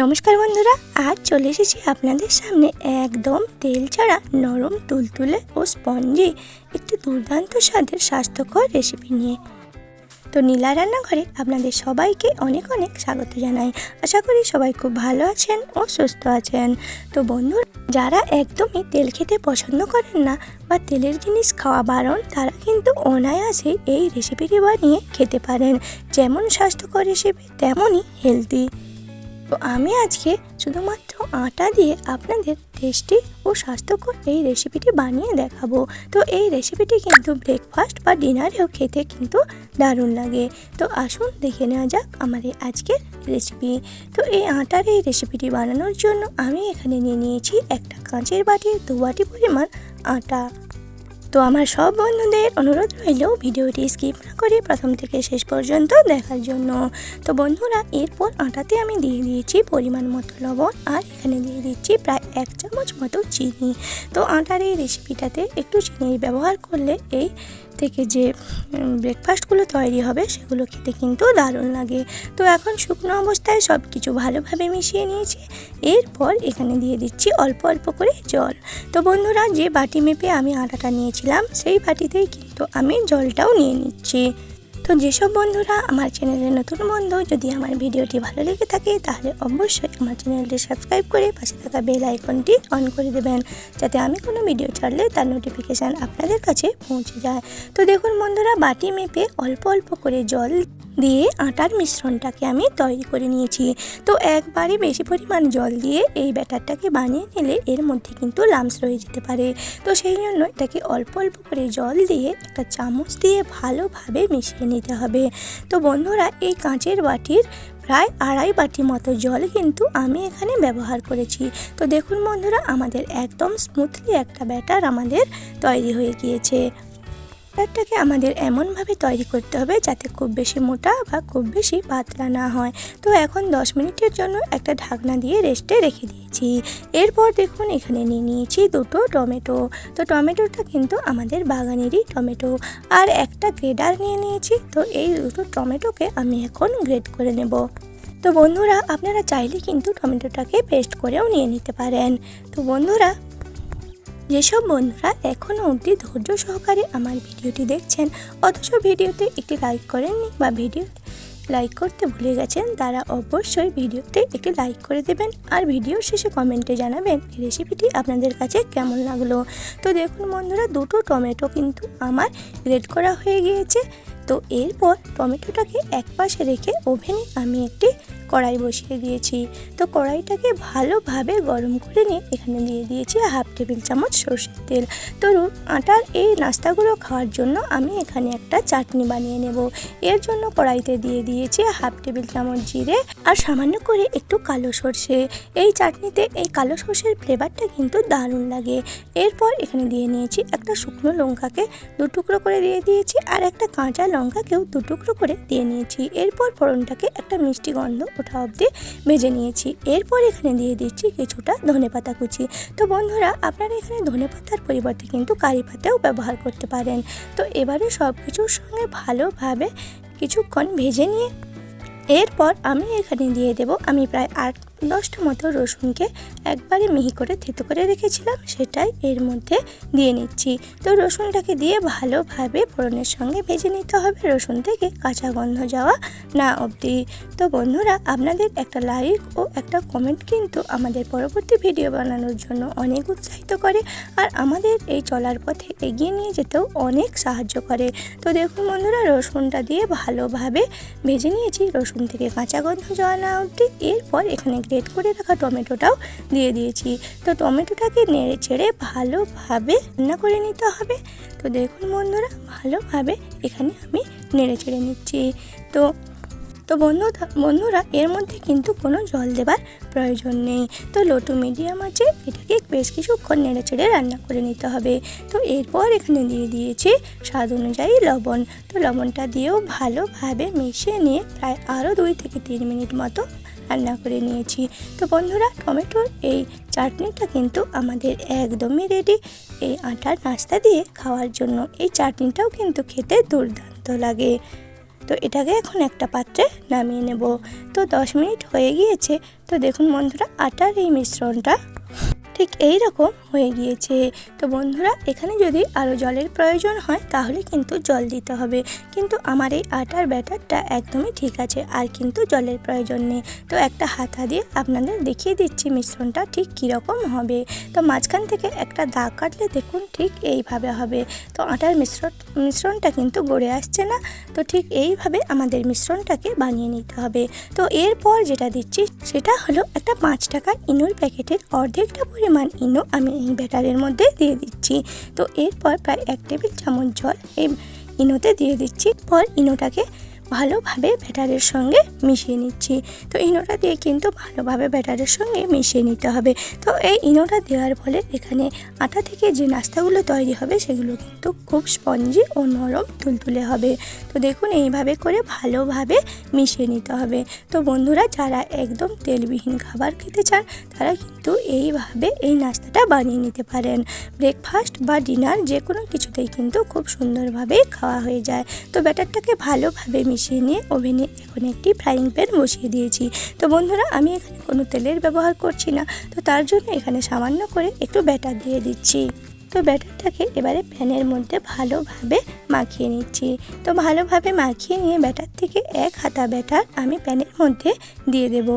নমস্কার বন্ধুরা, আজ চলে এসেছি আপনাদের সামনে একদম তেল ছাড়া নরম তুলতুলে ও স্পঞ্জি একটি দুর্দান্ত স্বাদের স্বাস্থ্যকর রেসিপি নিয়ে। তো নীলা রান্নাঘরে আপনাদের সবাইকে অনেক অনেক স্বাগত জানাই। আশা করি সবাই খুব ভালো আছেন ও সুস্থ আছেন। তো বন্ধুরা, যারা একদমই তেল খেতে পছন্দ করেন না বা তেলের জিনিস খাওয়া বারণ, তারা কিন্তু অনায়াসে এই রেসিপিটি বানিয়ে খেতে পারেন। যেমন স্বাস্থ্যকর রেসিপি তেমনই হেলদি। তো আমি আজকে শুধুমাত্র আটা দিয়ে আপনাদের টেস্টি ও স্বাস্থ্যকর এই রেসিপিটি বানিয়ে দেখাবো। তো এই রেসিপিটি কিন্তু ব্রেকফাস্ট বা ডিনারেও খেতে কিন্তু দারুণ লাগে। তো আসুন দেখে নেওয়া যাক আমার এই আজকের রেসিপি। তো এই আটার এই রেসিপিটি বানানোর জন্য আমি এখানে নিয়ে নিয়েছি একটা কাঁচের বাটির 2 বাটি পরিমাণ আটা। তো আমার সব বন্ধুদের অনুরোধ রইল ভিডিওটি স্কিপ না করে প্রথম থেকে শেষ পর্যন্ত দেখার জন্য। তো বন্ধুরা, এরপর আটাতে আমি দিয়ে দিয়েছি পরিমাণ মতো লবণ, আর এখানে দিয়ে দিচ্ছি প্রায় 1 চামচ মতো চিনি। তো আটার এই রেসিপিটাতে একটু চিনি ব্যবহার করলে এই থেকে যে ব্রেকফাস্টগুলো তৈরি হবে সেগুলো খেতে কিন্তু দারুণ লাগে। তো এখন শুকনো অবস্থায় সব কিছু ভালোভাবে মিশিয়ে নিয়েছি। এরপর এখানে দিয়ে দিচ্ছি অল্প অল্প করে জল। তো বন্ধুরা, যে বাটি মেপে আমি আটাটা নিয়েছিলাম সেই বাটিতেই কিন্তু আমি জলটাও নিয়ে নিচ্ছি। তো যেসব বন্ধুরা আমার চ্যানেলে নতুন বন্ধু, যদি আমার ভিডিওটি ভালো লেগে থাকে তাহলে অবশ্যই আমার চ্যানেলটি সাবস্ক্রাইব করে পাশে থাকা বেল আইকনটি অন করে দেবেন, যাতে আমি কোনো ভিডিও ছাড়লে তার নোটিফিকেশান আপনাদের কাছে পৌঁছে যায়। তো দেখুন বন্ধুরা, বাটি মেপে অল্প অল্প করে জল দিয়ে আটার মিশ্রণটাকে আমি তৈরি করে নিয়েছি। তো একবারে বেশি পরিমাণ জল দিয়ে এই ব্যাটারটাকে বানিয়ে নিলে এর মধ্যে কিন্তু লামস রয়ে যেতে পারে। তো সেই জন্য এটাকে অল্প অল্প করে জল দিয়ে একটা চামচ দিয়ে ভালোভাবে মিশিয়ে নিতে হবে। তো বন্ধুরা, এই কাঁচের বাটির প্রায় 2.5 বাটি মতো জল কিন্তু আমি এখানে ব্যবহার করেছি। তো দেখুন বন্ধুরা, আমাদের একদম স্মুথলি একটা ব্যাটার আমাদের তৈরি হয়ে গিয়েছে। ব্যাটারটাকে আমাদের এমনভাবে তৈরি করতে হবে যাতে খুব বেশি মোটা বা খুব বেশি পাতলা না হয়। তো এখন 10 মিনিটের জন্য একটা ঢাকনা দিয়ে রেস্টে রেখে দিয়েছি। এরপর দেখুন এখানে নিয়ে নিয়েছি 2টো টমেটো। তো টমেটোটা কিন্তু আমাদের বাগানেরই টমেটো, আর একটা গ্রেডার নিয়ে নিয়েছি। তো এই 2টো টমেটোকে আমি এখন গ্রেড করে নেব। তো বন্ধুরা, আপনারা চাইলে কিন্তু টমেটোটাকে পেস্ট করেও নিয়ে নিতে পারেন। তো বন্ধুরা, যেসব বন্ধুরা এখনও অবধি ধৈর্য সহকারে আমার ভিডিওটি দেখছেন অথচ ভিডিওতে একটি লাইক করেননি বা ভিডিও লাইক করতে ভুলে গেছেন, তারা অবশ্যই ভিডিওতে একটি লাইক করে দেবেন, আর ভিডিওর শেষে কমেন্টে জানাবেন এই রেসিপিটি আপনাদের কাছে কেমন লাগলো। তো দেখুন বন্ধুরা, 2টো টমেটো কিন্তু আমার গ্রেড করা হয়ে গিয়েছে। তো এরপর টমেটোটাকে এক পাশে রেখে ওভেনে আমি একটি কড়াই বসিয়ে দিয়েছি। তো কড়াইটাকে ভালোভাবে গরম করে নিয়ে এখানে দিয়ে দিয়েছি 1/2 টেবিল চামচ সরষের তেল। তো আটার এই নাস্তাগুলো খাওয়ার জন্য আমি এখানে একটা চাটনি বানিয়ে নেব। এর জন্য কড়াইতে দিয়ে দিয়েছি 1/2 টেবিল চামচ জিরে আর সামান্য করে একটু কালো সরষে। এই চাটনিতে এই কালো সরষের ফ্লেভারটা কিন্তু দারুণ লাগে। এরপর এখানে দিয়ে নিয়েছি একটা শুকনো লঙ্কাকে 2 টুকরো করে দিয়ে দিয়েছি, আর একটা কাঁচা লঙ্কাকেও 2 টুকরো করে দিয়ে নিয়েছি। এরপর ফোড়নটাকে একটা মিষ্টি গন্ধ ওঠা অবধি ভেজে নিয়েছি। এরপর এখানে দিয়ে দিচ্ছি কিছুটা ধনেপাতা কুচি। তো বন্ধুরা, আপনারা এখানে ধনেপাতার পরিবর্তে কিন্তু কারি পাতাও ব্যবহার করতে পারেন। তো এবারে সব কিছুর সঙ্গে ভালোভাবে কিছুক্ষণ ভেজে নিয়ে এরপর আমি এখানে দিয়ে দেব আমি প্রায় 8-10টা মতো রসুনকে একবারে মিহি করে থেতো করে রেখেছিলাম, সেটাই এর মধ্যে দিয়ে নিচ্ছি। তো রসুনটাকে দিয়ে ভালোভাবে ফোড়নের সঙ্গে ভেজে নিতে হবে, রসুন থেকে কাঁচা গন্ধ যাওয়া না অবধি। তো বন্ধুরা, আপনাদের একটা লাইক ও একটা কমেন্ট কিন্তু আমাদের পরবর্তী ভিডিও বানানোর জন্য অনেক উৎসাহিত করে, আর আমাদের এই চলার পথে এগিয়ে নিয়ে যেতেও অনেক সাহায্য করে। তো দেখুন বন্ধুরা, রসুনটা দিয়ে ভালোভাবে ভেজে নিয়েছি, রসুন থেকে কাঁচা গন্ধ যাওয়া না অবধি। এরপর এখানে গ্রেট করে রাখা টমেটোটাও দিয়ে দিয়েছি। তো টমেটোটাকে নেড়ে চেড়ে ভালোভাবে রান্না করে নিতে হবে। তো দেখুন বন্ধুরা, ভালোভাবে এখানে আমি নেড়ে চেড়ে নিচ্ছি। তো বন্ধুরা, এর মধ্যে কিন্তু কোনো জল দেবার প্রয়োজন নেই। তো লো টু মিডিয়াম আছে এটাকে বেশ কিছুক্ষণ নেড়ে চেড়ে রান্না করে নিতে হবে। তো এরপর এখানে দিয়ে দিয়েছি স্বাদ অনুযায়ী লবণ। তো লবণটা দিয়েও ভালোভাবে মিশিয়ে নিয়ে প্রায় আরও 2 থেকে 3 মিনিট মতো রান্না করে নিয়েছি। তো বন্ধুরা, টমেটোর এই চাটনিটা কিন্তু আমাদের একদমই রেডি এই আটার নাস্তা দিয়ে খাওয়ার জন্য। এই চাটনিটাও কিন্তু খেতে দুর্দান্ত লাগে। তো এটাকে এখন একটা পাত্রে নামিয়ে নেব। তো 10 মিনিট হয়ে গিয়েছে। তো দেখুন বন্ধুরা, আটার এই মিশ্রণটা ঠিক এই রকম হয়ে গিয়েছে। তো বন্ধুরা, এখানে যদি আরও জলের প্রয়োজন হয় তাহলে কিন্তু জল দিতে হবে, কিন্তু আমার এই আটার ব্যাটারটা একদমই ঠিক আছে, আর কিন্তু জলের প্রয়োজন নেই। তো একটা হাতা দিয়ে আপনাদের দেখিয়ে দিচ্ছি মিশ্রণটা ঠিক কীরকম হবে। তো মাঝখান থেকে একটা দাগ কাটলে দেখুন ঠিক এইভাবে হবে। তো আটার মিশ্রণটা কিন্তু গড়ে আসছে না। তো ঠিক এইভাবে আমাদের মিশ্রণটাকে বানিয়ে নিতে হবে। তো এরপর যেটা দিচ্ছি সেটা হলো একটা 5 টাকার ইনোর প্যাকেটের অর্ধেকটা পরিমাণ ইনো আমি এই ব্যাটারের মধ্যে দিয়ে দিচ্ছি। তো এরপর প্রায় 1 টেবিল চামচ জল এই ইনোতে দিয়ে দিচ্ছি। পর ইনোটাকে ভালোভাবে ব্যাটারের সঙ্গে মিশিয়ে নিচ্ছি। তো ইনোটা দিয়ে কিন্তু ভালোভাবে ব্যাটারের সঙ্গে মিশিয়ে নিতে হবে। তো এই ইনোটা দেওয়ার ফলে এখানে আটা থেকে যে নাস্তাগুলো তৈরি হবে সেগুলো কিন্তু খুব স্পঞ্জি ও নরম তুলতুলে হবে। তো দেখুন এইভাবে করে ভালোভাবে মিশিয়ে নিতে হবে। তো বন্ধুরা, যারা একদম তেলবিহীন খাবার খেতে চান তারা কিন্তু এইভাবে এই নাস্তাটা বানিয়ে নিতে পারেন। ব্রেকফাস্ট বা ডিনার যে কোনো কিছুতেই কিন্তু খুব সুন্দরভাবে খাওয়া হয়ে যায়। তো ব্যাটারটাকে ভালোভাবে মিশিয়ে নিয়ে ওভেনে এখন একটি ফ্রাইং প্যান বসিয়ে দিয়েছি। তো বন্ধুরা, আমি এখানে কোনো তেলের ব্যবহার করছি না, তো তার জন্য এখানে সামান্য করে একটু ব্যাটার দিয়ে দিচ্ছি। তো ব্যাটারটাকে এবারে প্যানের মধ্যে ভালোভাবে মাখিয়ে নিচ্ছি। তো ভালোভাবে মাখিয়ে নিয়ে ব্যাটার থেকে 1 হাতা ব্যাটার আমি প্যানের মধ্যে দিয়ে দেব।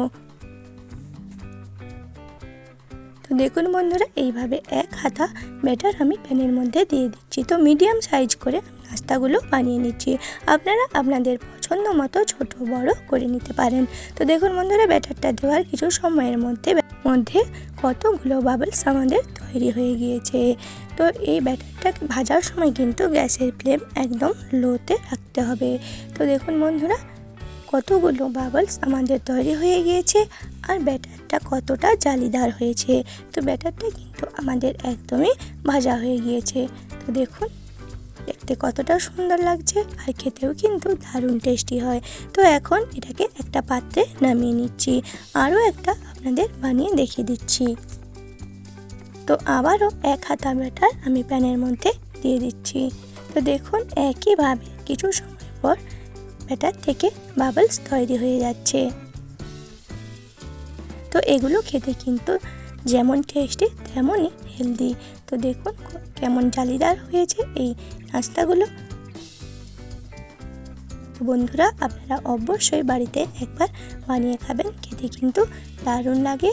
তো দেখুন বন্ধুরা, এইভাবে 1 হাতা ব্যাটার আমি প্যানের মধ্যে দিয়ে দিচ্ছি। তো মিডিয়াম সাইজ করে নাস্তাগুলো বানিয়ে নিচ্ছি। আপনারা আপনাদের পছন্দ মতো ছোট বড় করে নিতে পারেন। তো দেখুন বন্ধুরা, ব্যাটারটা দেওয়ার কিছু সময়ের মধ্যে কতগুলো বাবলস আমাদের তৈরি হয়ে গিয়েছে। তো এই ব্যাটারটাকে ভাজার সময় কিন্তু গ্যাসের ফ্লেম একদম লোতে রাখতে হবে। তো দেখুন বন্ধুরা, কতগুলো বাবলস আমাদের তৈরি হয়ে গিয়েছে, আর ব্যাটারটা কতটা জালিদার হয়েছে। তো ব্যাটারটা কিন্তু আমাদের একদমই ভাজা হয়ে গিয়েছে। তো দেখুন দেখতে কতটা সুন্দর লাগছে, আর খেতেও কিন্তু দারুণ টেস্টি হয়। তো এখন এটাকে একটা পাত্রে নামিয়ে নিচ্ছি। আরও একটা আপনাদের বানিয়ে দেখিয়ে দিচ্ছি। তো আবারও 1 হাতা ব্যাটার আমি প্যানের মধ্যে দিয়ে দিচ্ছি। তো দেখুন একইভাবে কিছু সময় পর ব্যাটার থেকে বাবলস তৈরি হয়ে যাচ্ছে। তো এগুলো খেতে কিন্তু যেমন টেস্টি তেমনই হেলদি। তো দেখুন কেমন জালিদার হয়েছে এই নাস্তাগুলো। তো বন্ধুরা, আপনারা অবশ্যই বাড়িতে একবার বানিয়ে খাবেন, খেতে কিন্তু দারুণ লাগে।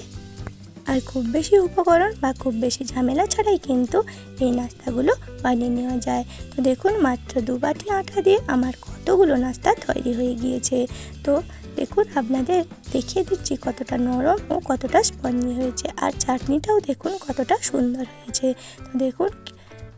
আর খুব বেশি উপকরণ বা খুব বেশি ঝামেলা ছাড়াই কিন্তু এই নাস্তাগুলো বানিয়ে নেওয়া যায়। তো দেখুন মাত্র 2 বাটি আটা দিয়ে আমার কতগুলো নাস্তা তৈরি হয়ে গিয়েছে। তো দেখুন আপনাদের দেখিয়ে দিচ্ছি কতটা নরম ও কতটা স্পঞ্জি হয়েছে, আর চাটনিটাও দেখুন কতটা সুন্দর হয়েছে। তো দেখুন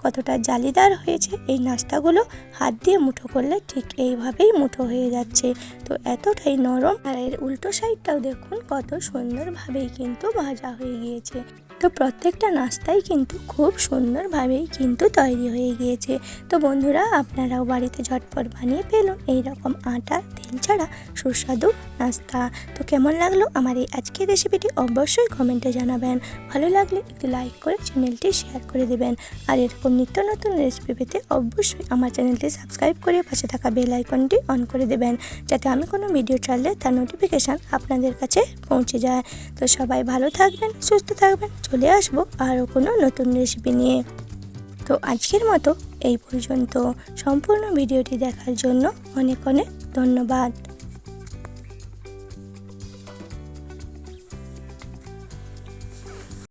কতটা জালিদার হয়েছে এই নাস্তাগুলো। হাত দিয়ে মুঠো করলে ঠিক এইভাবেই মুঠো হয়ে যাচ্ছে। তো এতটাই নরম, আর এর উল্টো সাইডটাও দেখুন কত সুন্দরভাবেই কিন্তু ভাজা হয়ে গিয়েছে। তো প্রত্যেকটা নাস্তাই কিন্তু খুব সুন্দরভাবেই কিন্তু তৈরি হয়ে গিয়েছে। তো বন্ধুরা, আপনারাও বাড়িতে ঝটপট বানিয়ে ফেলুন এইরকম আটা তেল ছাড়া সুস্বাদু নাস্তা। তো কেমন লাগলো আমার এই আজকের রেসিপিটি অবশ্যই কমেন্টে জানাবেন। ভালো লাগলে একটু লাইক করে চ্যানেলটি শেয়ার করে দেবেন। আর এরকম নিত্য নতুন রেসিপি পেতে অবশ্যই আমার চ্যানেলটি সাবস্ক্রাইব করে পাশে থাকা বেল আইকনটি অন করে দেবেন, যাতে আমি কোনো ভিডিও ছাড়লে তার নোটিফিকেশান আপনাদের কাছে পৌঁছে যায়। তো সবাই ভালো থাকবেন, সুস্থ থাকবেন। চলে আসবো আরও কোনো নতুন রেসিপি নিয়ে। তো আজকের মতো এই পর্যন্ত। সম্পূর্ণ ভিডিওটি দেখার জন্য অনেক অনেক ধন্যবাদ।